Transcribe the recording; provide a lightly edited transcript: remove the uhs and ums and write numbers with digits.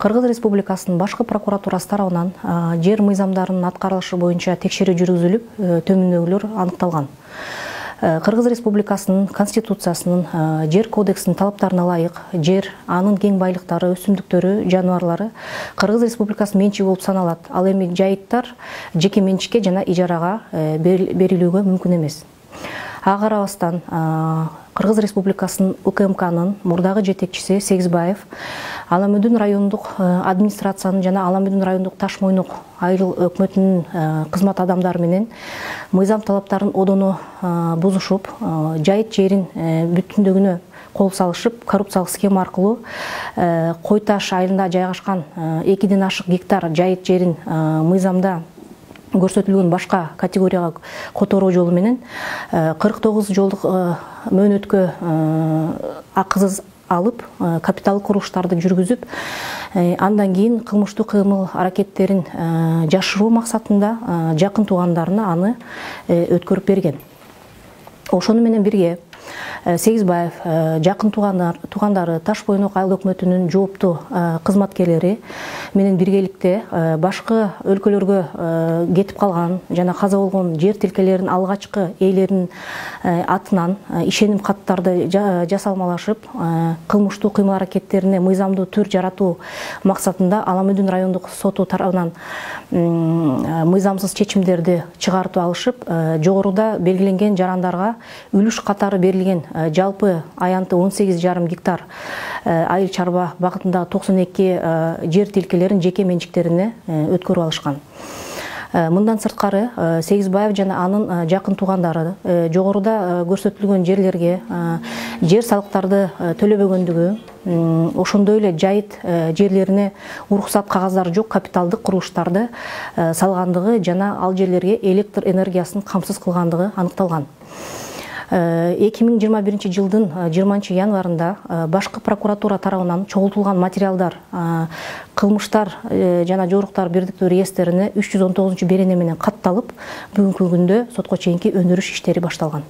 Кыргыз Республикасынын башкы прокуратурасы тарабынан жер мыйзамдарынын аткарылышы боюнча текшерүү жүргүзүлүп, төмөндөөгүлөр аныкталган. Кыргыз Республикасынын Конституциясынын, жер кодексинин талаптарына ылайык жер, анын кең байлыктары, өсүмдүктөрү, жаныбарлары Кыргыз Республикасынын менчиги болуп саналат. Ал эми жайыттар жеке менчикке жана ижарага берилүүгө мүмкүн эмес. Ага карабастан Кыргыз Республикасынын УКМКнын мурдагы жетекчиси Сегизбаев Аламөдүн райондук администрациянын жана Аламөдүн райондук Таш Мойнок айыл өкмөтүнүн кызмат адамдары менен мыйзам талаптарын одоно бузушуп, жайыт жерин бүтүндөгүнө кол салышып, коррупциялык схема аркылуу Кой Таш айылында жайгашкан 2ден ашык гектар жайыт жерин мыйзамда көрсөтүлгөн башка категорияга которуу жолу менен 49 жолдук мөөнөткө акысыз алып, капиталдык курулуштарды жүргүзүп, андан кийин кылмыштуу кыймыл аракеттерин жашыруу максатында жакын туугандарына аны өткөрүп берген. Ошону менен бирге Сегизбаев жакын туугандары Таш Мойнок айыл өкмөтүнүн жооптуу кызматкерлери менен биргеликте башкы өлкөлөргө кетип калган жана каза болгон жер тилкелеринин алгачкы ээлеринин атынан ишеним каттарды жасалмалашып, кылмыштуу кыймыл аракеттерине мыйзамдуу түр жаратуу максатында Аламөдүн райондук соту тарабынан мыйзамсыз чечимдерди чыгартып алышып, жогоруда белгиленген жарандарга үлүш катары берилген жалпы аянты 18,5 гектар айыл чарба багытындагы 92 жер тилкелерин жеке менчиктерине өткөрүп алышкан. Мындан сырткары Сегизбаев жана анын жакын туугандары жогоруда көрсөтүлгөн жерлерге жер салыктарды төлөбөгөндүгү, ошондой эле жайыт жерлерине уруксат кагаздары жок капиталдык курулуштарды салгандыгы жана ал жерлерге электр энергиясын камсыз кылгандыгы аныкталган. 2021 жылдын 20 январында башкы прокуратура тарабынан чогултулган материалдар, кылмыштар жана жоруктар бирдиктүү реестрине 319 берене менен катталып, бүгүнкү күндө сотко чейинки өндүрүш иштери башталган.